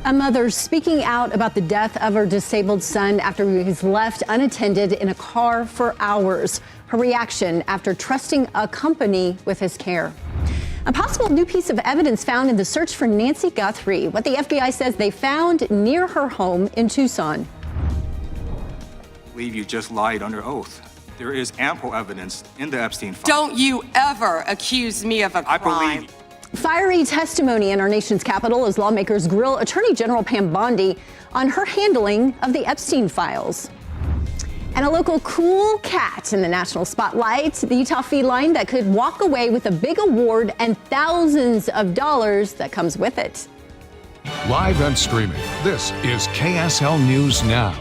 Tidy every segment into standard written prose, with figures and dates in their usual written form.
A mother speaking out about the death of her disabled son after he was left unattended in a car for hours. Her reaction after trusting a company with his care. A possible new piece of evidence found in the search for Nancy Guthrie, what the FBI says they found near her home in Tucson. I believe you just lied under oath. There is ample evidence in the Epstein file. Don't you ever accuse me of a crime. I believe. Fiery testimony in our nation's capital as lawmakers grill Attorney General Pam Bondi on her handling of the Epstein files. And a local cool cat in the national spotlight, the Utah feline that could walk away with a big award and thousands of dollars that comes with it. Live and streaming, this is KSL News Now.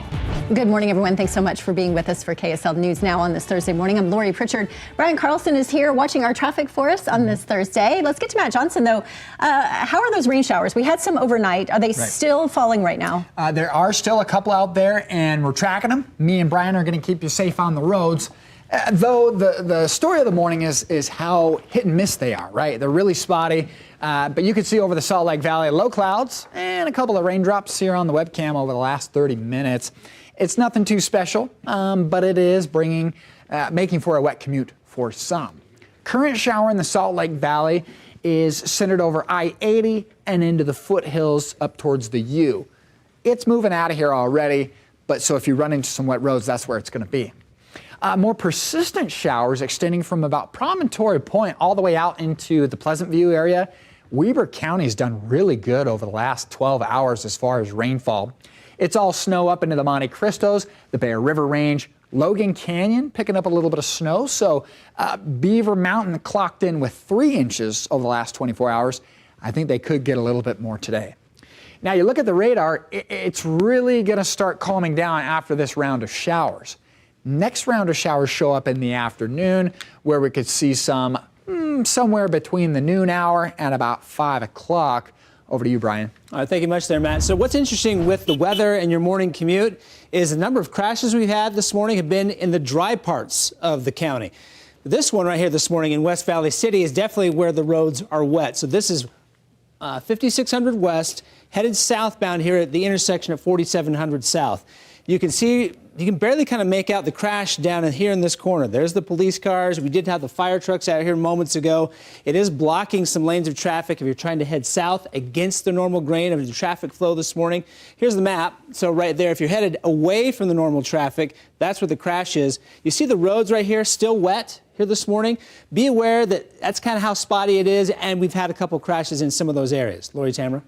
Good morning, everyone. Thanks so much for being with us for KSL News Now on this Thursday morning. I'm Lori Pritchard. Brian Carlson is here watching our traffic for us on this Thursday. Let's get to Matt Johnson, though. How are those rain showers? We had some overnight. Are they still falling right now? There are still a couple out there, and we're tracking them. Me and Brian are going to keep you safe on the roads. Though the story of the morning is how hit and miss they are, right? They're really spotty. But you can see over the Salt Lake Valley, low clouds and a couple of raindrops here on the webcam over the last 30 minutes. It's nothing too special, but it is making for a wet commute for some. Current shower in the Salt Lake Valley is centered over I-80 and into the foothills up towards the U. It's moving out of here already, but so if you run into some wet roads, that's where it's going to be. More persistent showers extending from about Promontory Point all the way out into the Pleasant View area. Weber County's done really good over the last 12 hours as far as rainfall. It's all snow up into the Monte Cristos, the Bear River Range, Logan Canyon picking up a little bit of snow. So Beaver Mountain clocked in with 3 inches over the last 24 hours. I think they could get a little bit more today. Now you look at the radar, it's really going to start calming down after this round of showers. Next round of showers show up in the afternoon where we could see some somewhere between the noon hour and about 5 o'clock. Over to you, Brian. All right, thank you much there, Matt. So what's interesting with the weather and your morning commute is the number of crashes we've had this morning have been in the dry parts of the county. This one right here this morning in West Valley City is definitely where the roads are wet. So this is 5600 West, headed southbound here at the intersection of 4700 South. You can see, you can barely kind of make out the crash down in here in this corner. There's the police cars. We did have the fire trucks out here moments ago. It is blocking some lanes of traffic if you're trying to head south against the normal grain of the traffic flow this morning. Here's the map. So right there, if you're headed away from the normal traffic, that's where the crash is. You see the roads right here still wet here this morning. Be aware that that's kind of how spotty it is, and we've had a couple crashes in some of those areas. Lori Tamara.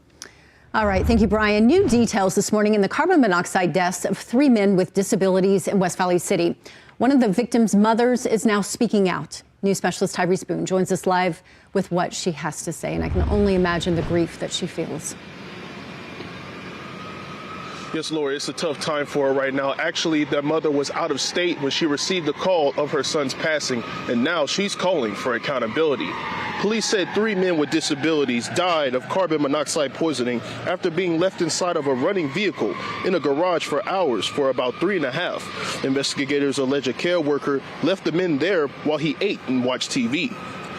All right. Thank you, Brian. New details this morning in the carbon monoxide deaths of 3 men with disabilities in West Valley City. One of the victims' mothers is now speaking out. News specialist Tyrese Boone joins us live with what she has to say, and I can only imagine the grief that she feels. Yes, Lori, it's a tough time for her right now. Actually, that mother was out of state when she received the call of her son's passing, and now she's calling for accountability. Police said 3 men with disabilities died of carbon monoxide poisoning after being left inside of a running vehicle in a garage for hours for about 3.5. Investigators allege a care worker left the men there while he ate and watched TV.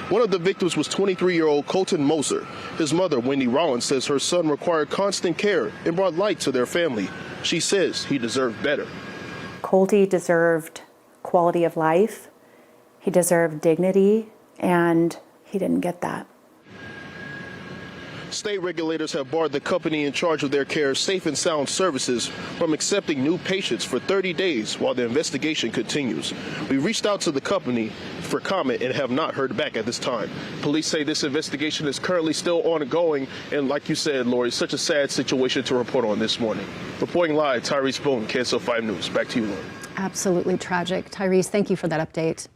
One of the victims was 23-year-old Colton Moser. His mother, Wendy Rollins, says her son required constant care and brought light to their family. She says he deserved better. Colty deserved quality of life. He deserved dignity, and he didn't get that. State regulators have barred the company in charge of their care, Safe and Sound Services, from accepting new patients for 30 days while the investigation continues. We reached out to the company for comment and have not heard back at this time. Police say this investigation is currently still ongoing, and like you said, Lori, such a sad situation to report on this morning. Reporting live, Tyrese Boone, KSL 5 News. Back to you, Lori. Absolutely tragic. Tyrese, thank you for that update.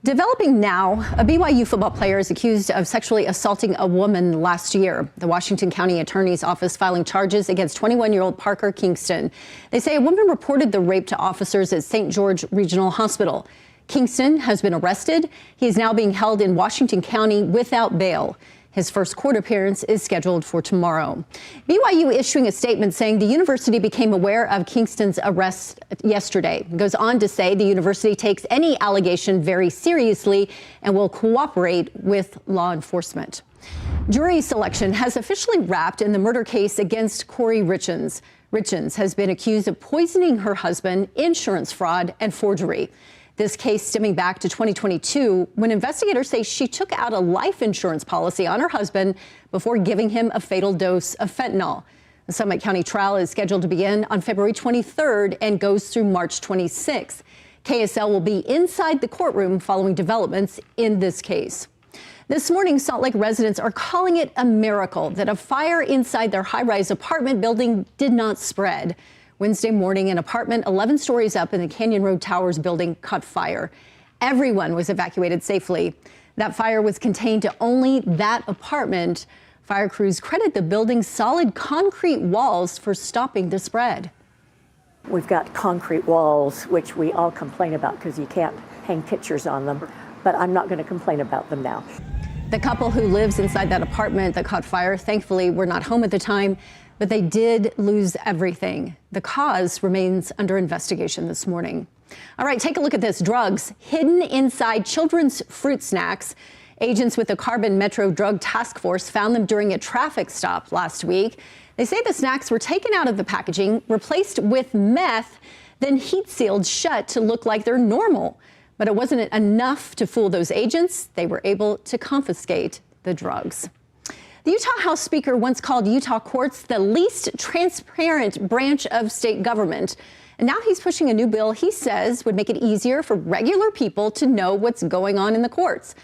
Developing now, a BYU football player is accused of sexually assaulting a woman last year. The Washington County Attorney's Office filing charges against 21-year-old Parker Kingston. They say a woman reported the rape to officers at St. George Regional Hospital. Kingston has been arrested. He is now being held in Washington County without bail. His first court appearance is scheduled for tomorrow. BYU issuing a statement saying the university became aware of Kingston's arrest yesterday. It goes on to say the university takes any allegation very seriously and will cooperate with law enforcement. Jury selection has officially wrapped in the murder case against Corey Richens. Richens has been accused of poisoning her husband, insurance fraud, and forgery. This case stemming back to 2022, when investigators say she took out a life insurance policy on her husband before giving him a fatal dose of fentanyl. The Summit County trial is scheduled to begin on February 23rd and goes through March 26th. KSL will be inside the courtroom following developments in this case. This morning, Salt Lake residents are calling it a miracle that a fire inside their high-rise apartment building did not spread. Wednesday morning, an apartment 11 stories up in the Canyon Road Towers building caught fire. Everyone was evacuated safely. That fire was contained to only that apartment. Fire crews credit the building's solid concrete walls for stopping the spread. We've got concrete walls, which we all complain about because you can't hang pictures on them, but I'm not going to complain about them now. The couple who lives inside that apartment that caught fire, thankfully, were not home at the time, but they did lose everything. The cause remains under investigation this morning. All right, take a look at this. Drugs hidden inside children's fruit snacks. Agents with the Carbon Metro Drug Task Force found them during a traffic stop last week. They say the snacks were taken out of the packaging, replaced with meth, then heat sealed shut to look like they're normal. But it wasn't enough to fool those agents. They were able to confiscate the drugs. The Utah House Speaker once called Utah courts the least transparent branch of state government. And now he's pushing a new bill he says would make it easier for regular people to know what's going on in the courts.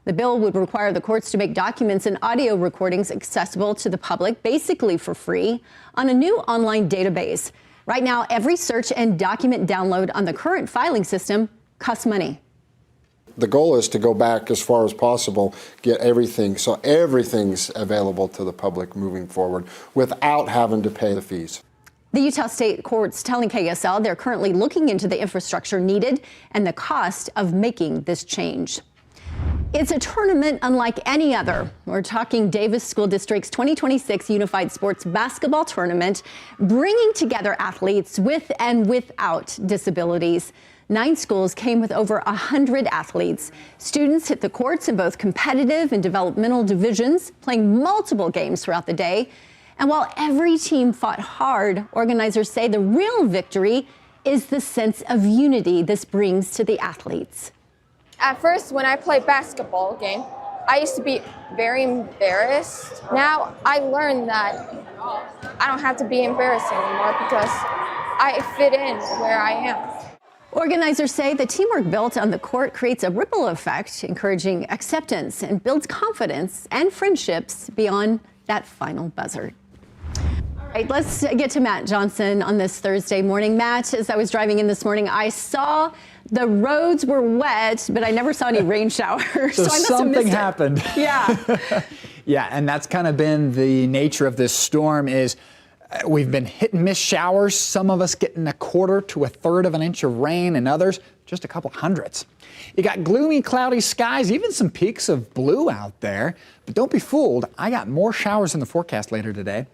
The bill would require the courts to make documents and audio recordings accessible to the public, basically for free, on a new online database. Right now, every search and document download on the current filing system costs money. The goal is to go back as far as possible, get everything, so everything's available to the public moving forward without having to pay the fees. The Utah State Court's telling KSL they're currently looking into the infrastructure needed and the cost of making this change. It's a tournament unlike any other. We're talking Davis School District's 2026 Unified Sports Basketball Tournament, bringing together athletes with and without disabilities. 9 schools came with over 100 athletes. Students hit the courts in both competitive and developmental divisions, playing multiple games throughout the day. And while every team fought hard, organizers say the real victory is the sense of unity this brings to the athletes. At first, when I played basketball game, I used to be very embarrassed. Now I learned that I don't have to be embarrassed anymore because I fit in where I am. Organizers say the teamwork built on the court creates a ripple effect, encouraging acceptance and builds confidence and friendships beyond that final buzzer. All right, let's get to Matt Johnson on this Thursday morning. Matt, as I was driving in this morning, I saw the roads were wet, but I never saw any rain showers. So I must something have missed happened. It. Yeah. Yeah, and that's kind of been the nature of this storm is we've been hit and miss showers, some of us getting 1/4 to 1/3 of an inch of rain, and others just a couple hundredths. You got gloomy, cloudy skies, even some peaks of blue out there. But don't be fooled, I got more showers in the forecast later today.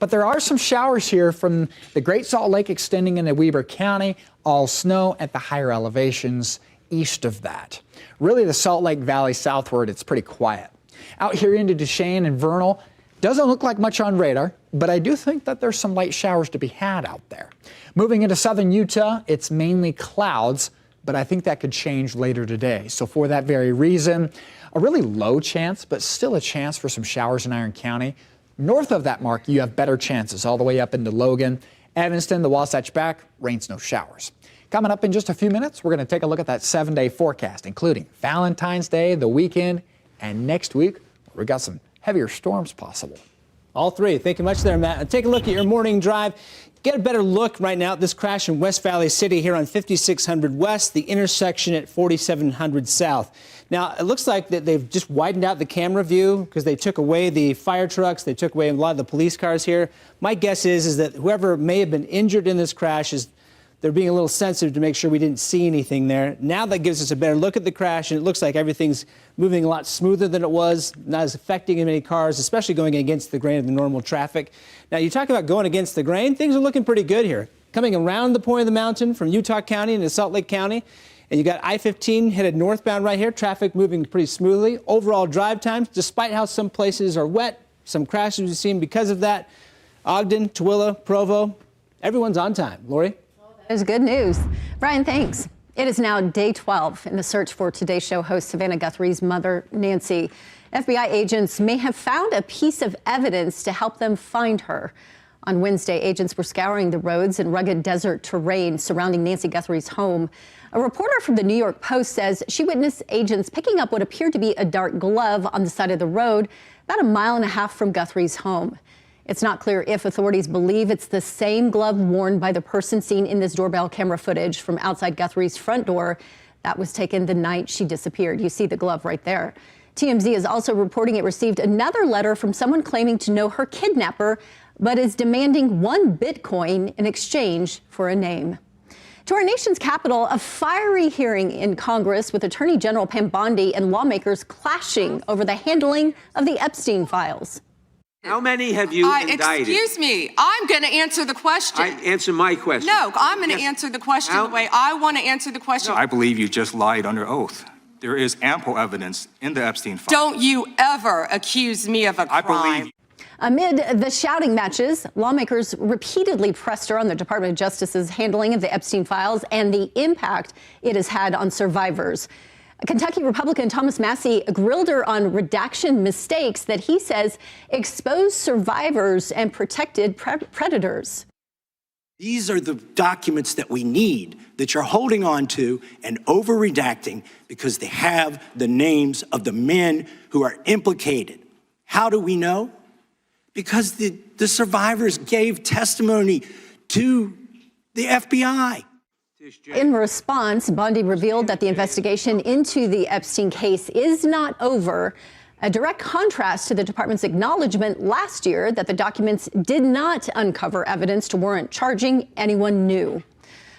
But there are some showers here from the Great Salt Lake extending into Weber County, all snow at the higher elevations east of that. Really, the Salt Lake Valley southward, it's pretty quiet. Out here into Duchesne and Vernal, doesn't look like much on radar, but I do think that there's some light showers to be had out there. Moving into southern Utah, it's mainly clouds, but I think that could change later today. So for that very reason, a really low chance, but still a chance for some showers in Iron County. North of that mark, you have better chances all the way up into Logan. Evanston, the Wasatch back, rain, snow showers. Coming up in just a few minutes, we're going to take a look at that 7-day forecast, including Valentine's Day, the weekend, and next week, we got some heavier storms possible. All three. Thank you much there, Matt. Take a look at your morning drive. Get a better look right now at this crash in West Valley City here on 5600 West, the intersection at 4700 South. Now, it looks like that they've just widened out the camera view because they took away the fire trucks. They took away a lot of the police cars here. My guess is that whoever may have been injured in this crash they're being a little sensitive to make sure we didn't see anything there. Now that gives us a better look at the crash, and it looks like everything's moving a lot smoother than it was, not as affecting many cars, especially going against the grain of the normal traffic. Now, you talk about going against the grain, things are looking pretty good here. Coming around the point of the mountain from Utah County into Salt Lake County, And you got I-15 headed northbound right here, traffic moving pretty smoothly. Overall drive times, despite how some places are wet, some crashes we've seen because of that. Ogden, Tooele, Provo, everyone's on time. Lori? That is good news. Brian, thanks. It is now day 12 in the search for Today Show host Savannah Guthrie's mother, Nancy. FBI agents may have found a piece of evidence to help them find her. On Wednesday, agents were scouring the roads and rugged desert terrain surrounding Nancy Guthrie's home. A reporter from the New York Post says she witnessed agents picking up what appeared to be a dark glove on the side of the road about 1.5 miles from Guthrie's home. It's not clear if authorities believe it's the same glove worn by the person seen in this doorbell camera footage from outside Guthrie's front door that was taken the night she disappeared. You see the glove right there. TMZ is also reporting it received another letter from someone claiming to know her kidnapper, but is demanding 1 Bitcoin in exchange for a name. To our nation's capital, a fiery hearing in Congress with Attorney General Pam Bondi and lawmakers clashing over the handling of the Epstein files. How many have you indicted? Excuse me, I'm going to answer the question. Answer my question. No, I'm going to answer the question the way I want to answer the question. I believe you just lied under oath. There is ample evidence in the Epstein files. Don't you ever accuse me of a crime. I believe. Amid the shouting matches, lawmakers repeatedly pressed her on the Department of Justice's handling of the Epstein files and the impact it has had on survivors. Kentucky Republican Thomas Massie grilled her on redaction mistakes that he says exposed survivors and protected predators. These are the documents that we need, that you're holding on to and over-redacting because they have the names of the men who are implicated. How do we know? Because the survivors gave testimony to the FBI. In response, Bondi revealed that the investigation into the Epstein case is not over, a direct contrast to the department's acknowledgement last year that the documents did not uncover evidence to warrant charging anyone new.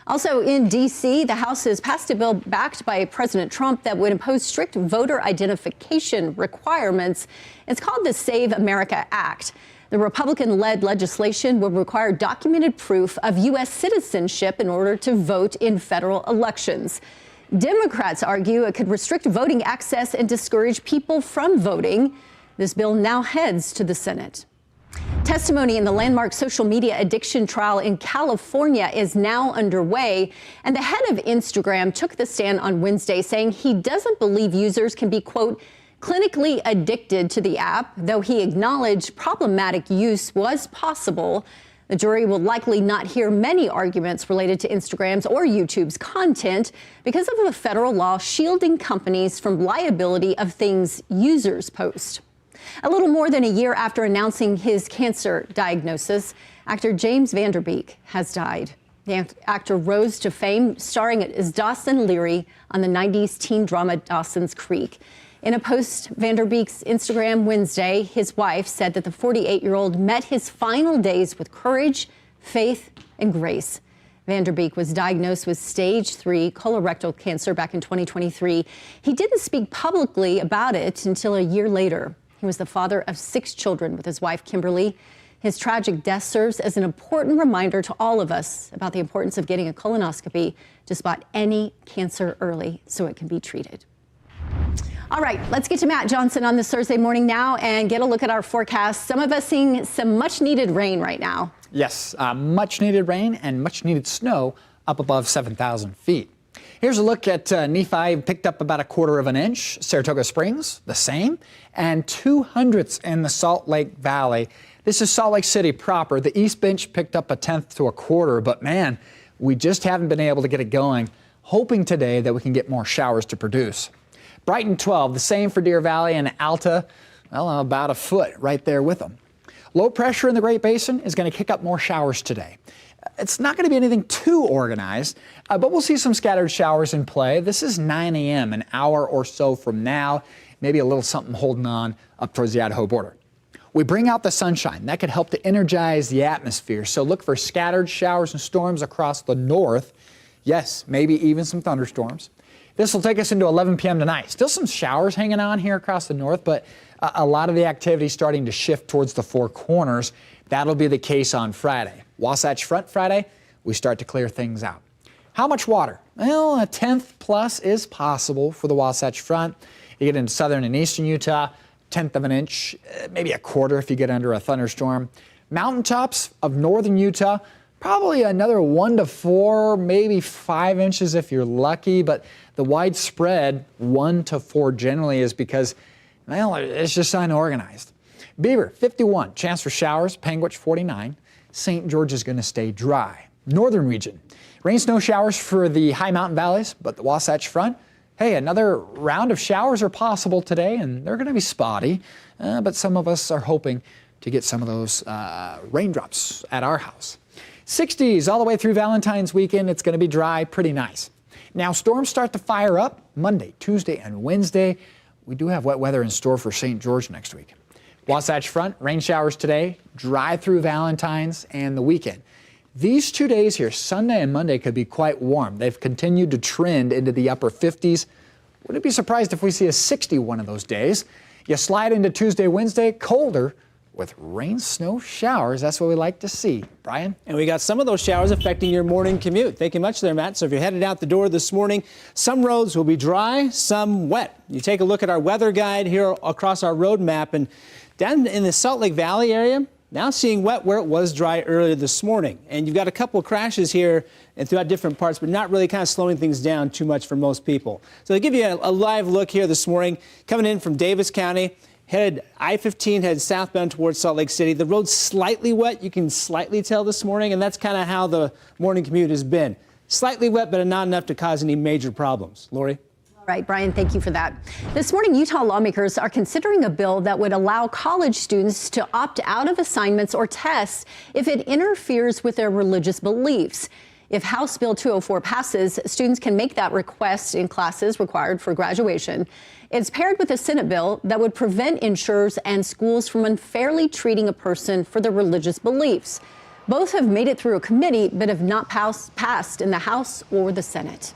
Also in D.C., the House has passed a bill backed by President Trump that would impose strict voter identification requirements. It's called the Save America Act. The Republican-led legislation would require documented proof of U.S. citizenship in order to vote in federal elections. Democrats argue it could restrict voting access and discourage people from voting. This bill now heads to the Senate. Testimony in the landmark social media addiction trial in California is now underway, and the head of Instagram took the stand on Wednesday saying he doesn't believe users can be, quote, clinically addicted to the app, though he acknowledged problematic use was possible. The jury will likely not hear many arguments related to Instagram's or YouTube's content because of a federal law shielding companies from liability of things users post. A little more than a year after announcing his cancer diagnosis, actor James Van Der Beek has died. The actor rose to fame starring as Dawson Leary on the 90s teen drama Dawson's Creek. In a post, Van Der Beek's Instagram Wednesday, his wife said that the 48-year-old met his final days with courage, faith, and grace. Van Der Beek was diagnosed with stage 3 colorectal cancer back in 2023. He didn't speak publicly about it until a year later. He was the father of 6 children with his wife, Kimberly. His tragic death serves as an important reminder to all of us about the importance of getting a colonoscopy to spot any cancer early so it can be treated. All right, let's get to Matt Johnson on this Thursday morning now and get a look at our forecast. Some of us seeing some much needed rain right now. Yes, much needed rain and much needed snow up above 7,000 feet. Here's a look at Nephi, picked up about 1/4 inch. Saratoga Springs, the same, and 2/100 in the Salt Lake Valley. This is Salt Lake City proper. The East Bench picked up 1/10 to 1/4, but man, we just haven't been able to get it going. Hoping today that we can get more showers to produce. Brighton 12, the same for Deer Valley and Alta, well, about 1 foot right there with them. Low pressure in the Great Basin is going to kick up more showers today. It's not going to be anything too organized, but we'll see some scattered showers in play. This is 9 a.m., an hour or so from now, maybe a little something holding on up towards the Idaho border. We bring out the sunshine. That could help to energize the atmosphere, so look for scattered showers and storms across the north. Yes, maybe even some thunderstorms. This will take us into 11 p.m. tonight. Still some showers hanging on here across the north, but a lot of the activity starting to shift towards the Four Corners. That'll be the case on Friday. Wasatch Front Friday, we start to clear things out. How much water? Well, a tenth plus is possible for the Wasatch Front. You get into southern and eastern Utah, tenth of an inch, maybe a quarter if you get under a thunderstorm. Mountaintops of northern Utah, probably another 1 to 4, maybe 5 inches if you're lucky, but the widespread 1 to 4 generally is because, well, it's just unorganized. Beaver, 51, chance for showers. Panguitch, 49. St. George is going to stay dry. Northern region, rain, snow showers for the high mountain valleys, but the Wasatch Front, hey, another round of showers are possible today, and they're going to be spotty, but some of us are hoping to get some of those raindrops at our house. 60s all the way through Valentine's weekend. It's going to be dry, pretty nice. Now, storms start to fire up Monday, Tuesday, and Wednesday. We do have wet weather in store for St. George next week. Wasatch Front, rain showers today, dry through Valentine's and the weekend. These 2 days here, Sunday and Monday, could be quite warm. They've continued to trend into the upper 50s. Wouldn't be surprised if we see a 60 one of those days. You slide into Tuesday, Wednesday, colder with rain, snow, showers. That's what we like to see. Brian? And we got some of those showers affecting your morning commute. Thank you much there, Matt. So if you're headed out the door this morning, some roads will be dry, some wet. You take a look at our weather guide here across our road map, and down in the Salt Lake Valley area, now seeing wet where it was dry earlier this morning. And you've got a couple of crashes here and throughout different parts, but not really kind of slowing things down too much for most people. So to give you a live look here this morning, coming in from Davis County, headed I-15, headed southbound towards Salt Lake City. The road's slightly wet, you can slightly tell this morning, and that's kind of how the morning commute has been. Slightly wet, but not enough to cause any major problems. Lori? All right, Brian, thank you for that. This morning, Utah lawmakers are considering a bill that would allow college students to opt out of assignments or tests if it interferes with their religious beliefs. If House Bill 204 passes, students can make that request in classes required for graduation. It's paired with a Senate bill that would prevent insurers and schools from unfairly treating a person for their religious beliefs. Both have made it through a committee, but have not passed in the House or the Senate.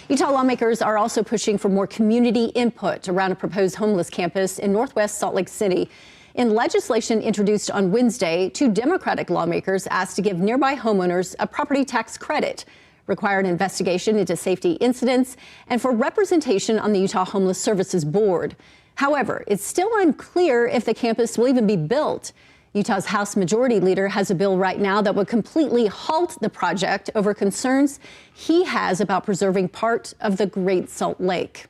Utah lawmakers are also pushing for more community input around a proposed homeless campus in northwest Salt Lake City. In legislation introduced on Wednesday, 2 Democratic lawmakers asked to give nearby homeowners a property tax credit, require an investigation into safety incidents, and for representation on the Utah Homeless Services Board. However, it's still unclear if the campus will even be built. Utah's House Majority Leader has a bill right now that would completely halt the project over concerns he has about preserving part of the Great Salt Lake.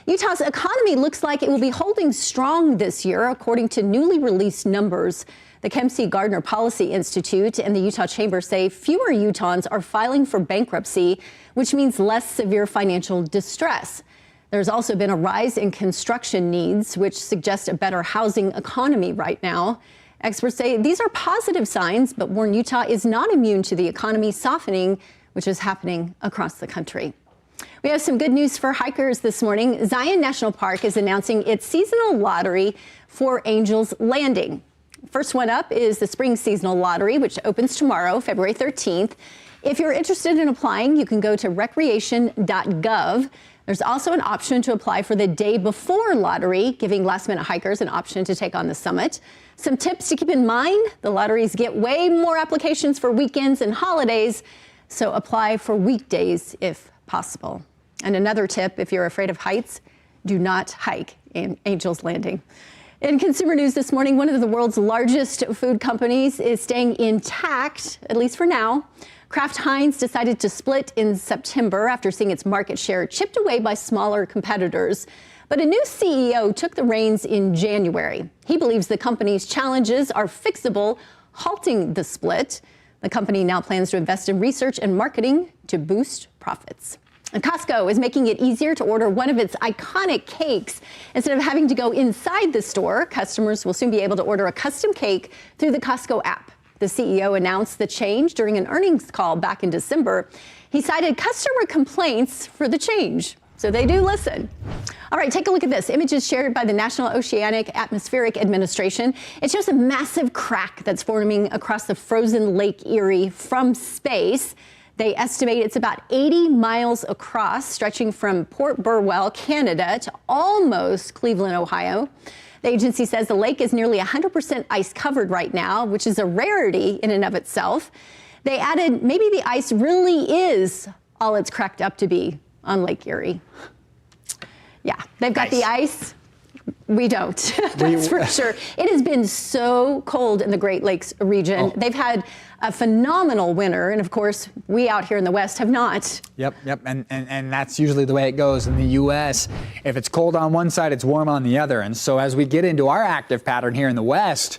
Utah's economy looks like it will be holding strong this year, according to newly released numbers. The Kempsey Gardner Policy Institute and the Utah Chamber say fewer Utahns are filing for bankruptcy, which means less severe financial distress. There's also been a rise in construction needs, which suggests a better housing economy right now. Experts say these are positive signs, but warn Utah is not immune to the economy softening, which is happening across the country. We have some good news for hikers this morning. Zion National Park is announcing its seasonal lottery for Angel's Landing. First one up is the Spring Seasonal Lottery, which opens tomorrow, February 13th. If you're interested in applying, you can go to recreation.gov. There's also an option to apply for the day before lottery, giving last-minute hikers an option to take on the summit. Some tips to keep in mind: the lotteries get way more applications for weekends and holidays, so apply for weekdays if possible. And another tip, if you're afraid of heights, do not hike in Angel's Landing. In consumer news this morning, one of the world's largest food companies is staying intact, at least for now. Kraft Heinz decided to split in September after seeing its market share chipped away by smaller competitors. But a new CEO took the reins in January. He believes the company's challenges are fixable, halting the split. The company now plans to invest in research and marketing to boost profits. And Costco is making it easier to order one of its iconic cakes. Instead of having to go inside the store, customers will soon be able to order a custom cake through the Costco app. The CEO announced the change during an earnings call back in December. He cited customer complaints for the change. So they do listen. All right, take a look at this. Images shared by the National Oceanic Atmospheric Administration. It shows a massive crack that's forming across the frozen Lake Erie from space. They estimate it's about 80 miles across, stretching from Port Burwell, Canada, to almost Cleveland, Ohio. The agency says the lake is nearly 100% ice covered right now, which is a rarity in and of itself. They added maybe the ice really is all it's cracked up to be on Lake Erie. Yeah, they've got the ice. We don't. That's for sure. It has been so cold in the Great Lakes region. They've had a phenomenal winter, and of course, we out here in the West have not. Yep, and that's usually the way it goes in the U.S. If it's cold on one side, it's warm on the other. And so as we get into our active pattern here in the West,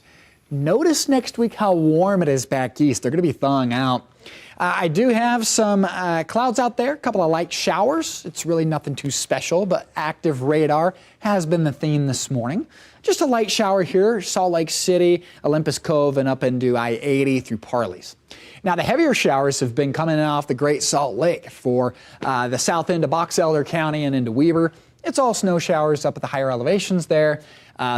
notice next week how warm it is back east. They're going to be thawing out. I do have some clouds out there, a couple of light showers. It's really nothing too special, but active radar has been the theme this morning. Just a light shower here, Salt Lake City, Olympus Cove, and up into I-80 through Parleys. Now, the heavier showers have been coming off the Great Salt Lake for the south end of Box Elder County and into Weber. It's all snow showers up at the higher elevations there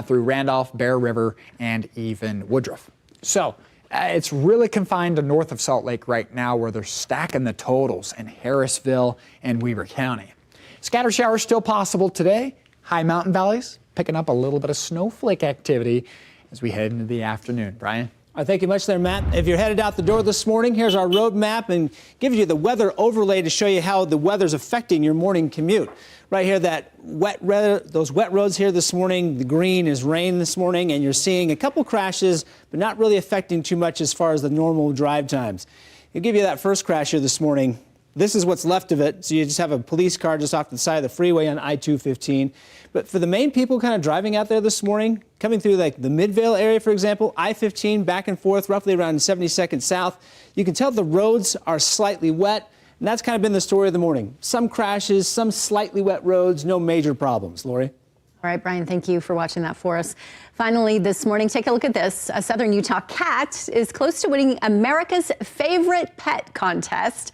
through Randolph, Bear River, and even Woodruff. So it's really confined to north of Salt Lake right now, where they're stacking the totals in Harrisville and Weber County. Scatter showers still possible today. High mountain valleys picking up a little bit of snowflake activity as we head into the afternoon. Brian? Thank you much there, Matt. If you're headed out the door this morning, here's our road map and gives you the weather overlay to show you how the weather's affecting your morning commute. Right here, those wet roads here this morning, the green is rain this morning, and you're seeing a couple crashes, but not really affecting too much as far as the normal drive times. I'll give you that first crash here this morning. This is what's left of it. So you just have a police car just off the side of the freeway on I-215. But for the main people kind of driving out there this morning, coming through like the Midvale area, for example, I-15 back and forth, roughly around 72nd South, you can tell the roads are slightly wet. And that's kind of been the story of the morning. Some crashes, some slightly wet roads, no major problems. Lori? All right, Brian, thank you for watching that for us. Finally, this morning, take a look at this. A Southern Utah cat is close to winning America's Favorite Pet contest.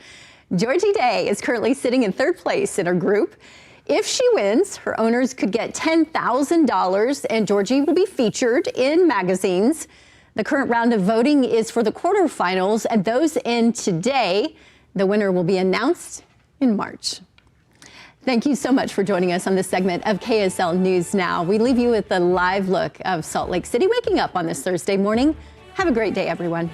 Georgie Day is currently sitting in third place in her group. If she wins, her owners could get $10,000, and Georgie will be featured in magazines. The current round of voting is for the quarterfinals, and those end today. The winner will be announced in March. Thank you so much for joining us on this segment of KSL News Now. We leave you with a live look of Salt Lake City waking up on this Thursday morning. Have a great day, everyone.